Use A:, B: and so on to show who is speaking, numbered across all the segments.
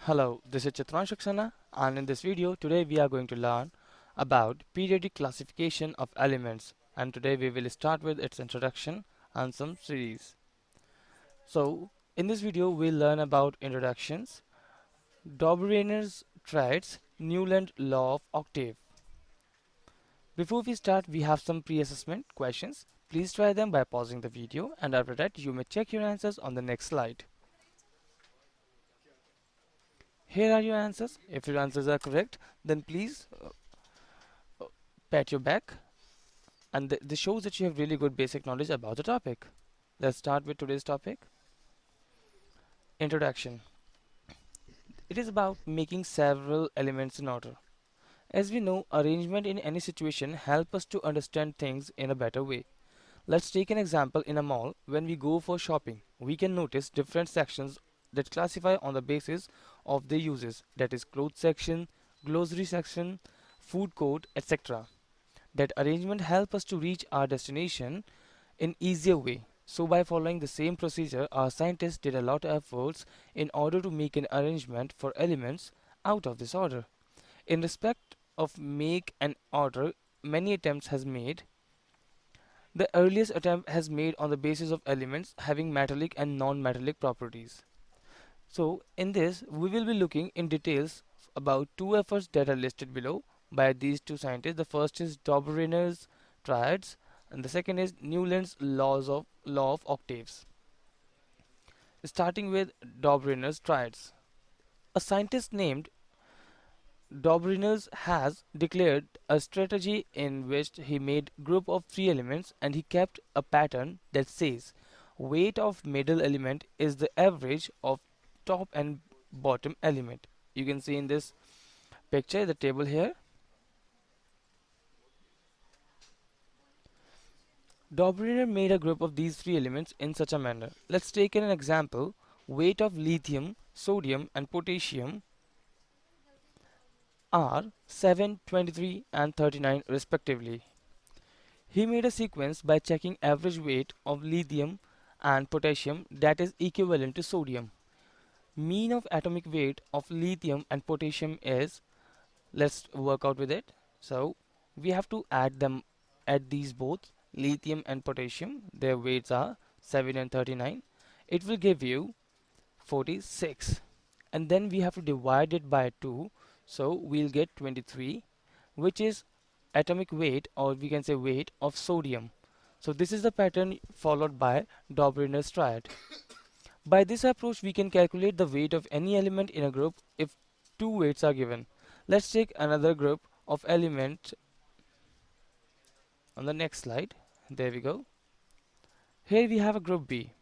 A: Hello, this is Chitran Shaksana, and in this video today we are going to learn about periodic classification of elements, and today we will start with its introduction and some series. So in this video we'll learn about introductions, Döbereiner's Triads, Newland law of octave. Before we start, we have some pre-assessment questions. Please try them by pausing the video, and after that you may check your answers on the next slide. Here are your answers. If your answers are correct, then please pat your back, and this shows that you have really good basic knowledge about the topic. Let's start with today's topic. Introduction. It is about making several elements in order. As we know, arrangement in any situation help us to understand things in a better way. Let's take an example. In a mall. When we go for shopping, we can notice different sections that classify on the basis of their uses, that is clothes section, grocery section, food court, etc. That arrangement help us to reach our destination in easier way. So by following the same procedure, our scientists did a lot of efforts in order to make an arrangement for elements out of this order. In respect of make and order, many attempts has made. The earliest attempt has made on the basis of elements having metallic and non-metallic properties. So in this we will be looking in details about two efforts that are listed below by these two scientists. The first is Döbereiner's Triads, and the second is Newland's law of octaves. Starting with Döbereiner's Triads. A scientist named Döbereiner has declared a strategy in which he made group of three elements, and he kept a pattern that says weight of middle element is the average of top and bottom element. You can see in this picture the table here. Döbereiner made a group of these three elements in such a manner. Let's take an example. Weight of lithium, sodium and potassium are 7, 23 and 39 respectively. He made a sequence by checking average weight of lithium and potassium that is equivalent to sodium. Mean of atomic weight of lithium and potassium is, let's work out with it. So we have to add these both, lithium and potassium. Their weights are 7 and 39. It will give you 46, and then we have to divide it by 2, so we'll get 23, which is atomic weight, or we can say weight of sodium. So this is the pattern followed by Döbereiner's triad. By this approach we can calculate the weight of any element in a group if two weights are given. Let's take another group of element on the next slide. There we go. Here we have a group B.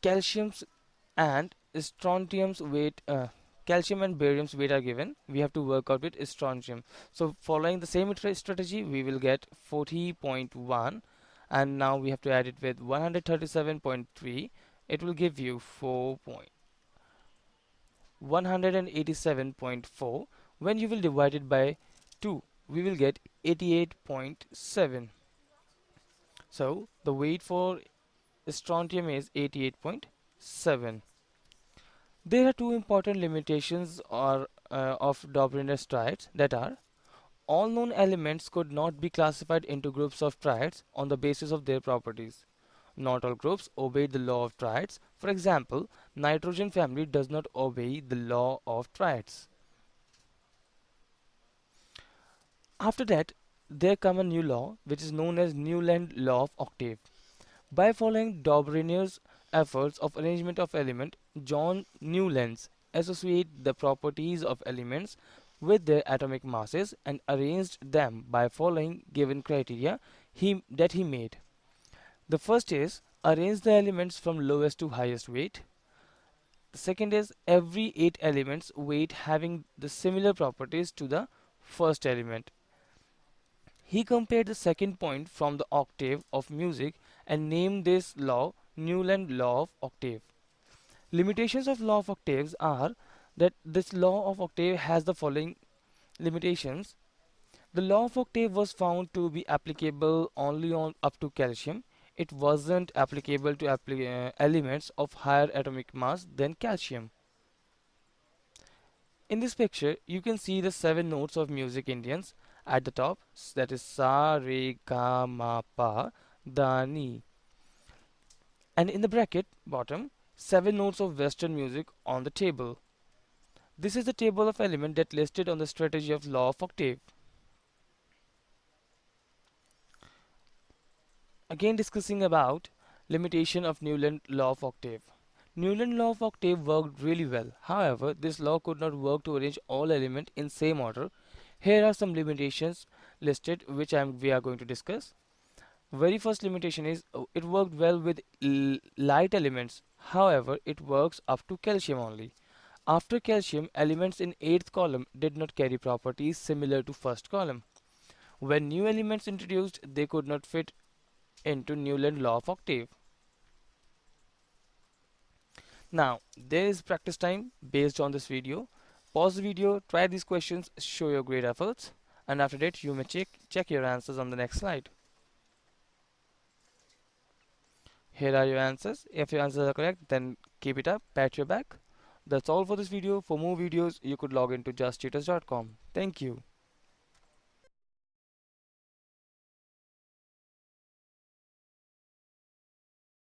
A: Calcium's and strontium's weight, calcium and barium's weight are given. We have to work out with strontium. So following the same strategy, we will get 40.1, and now we have to add it with 137.3. It will give you 187.4. When you will divide it by 2, we will get 88.7. So the weight for strontium is 88.7. There are two important limitations of Döbereiner's triads, that are all known elements could not be classified into groups of triads on the basis of their properties. Not all groups obeyed the law of triads. For example, nitrogen family does not obey the law of triads. After that, there come a new law which is known as Newland law of octave. By following Döbereiner's efforts of arrangement of element, John Newlands associated the properties of elements with their atomic masses and arranged them by following given criteria that he made. The first is arrange the elements from lowest to highest weight. The second is every 8 elements weight having the similar properties to the first element. He compared the second point from the octave of music and named this law Newland law of octave. Limitations of law of octaves are that this law of octave has the following limitations. The law of octave was found to be applicable only on up to calcium. It wasn't applicable to elements of higher atomic mass than calcium. In this picture, you can see the 7 notes of music Indians at the top, that is sa, re, ga, ma, pa, da, ni. And in the bracket bottom, 7 notes of Western music on the table. This is the table of element that listed on the strategy of law of octave. Again discussing about limitation of Newland law of octave. Newland law of octave worked really well. However, this law could not work to arrange all elements in same order. Here are some limitations listed which we are going to discuss. Very first limitation is it worked well with light elements. However, it works up to calcium only. After calcium, elements in 8th column did not carry properties similar to first column. When new elements introduced, they could not fit into Newland law of octave. Now, there is practice time based on this video. Pause the video, try these questions, show your great efforts, and after that you may check your answers on the next slide. Here are your answers. If your answers are correct, then keep it up, pat your back. That's all for this video. For more videos, you could log into justtutors.com. Thank you.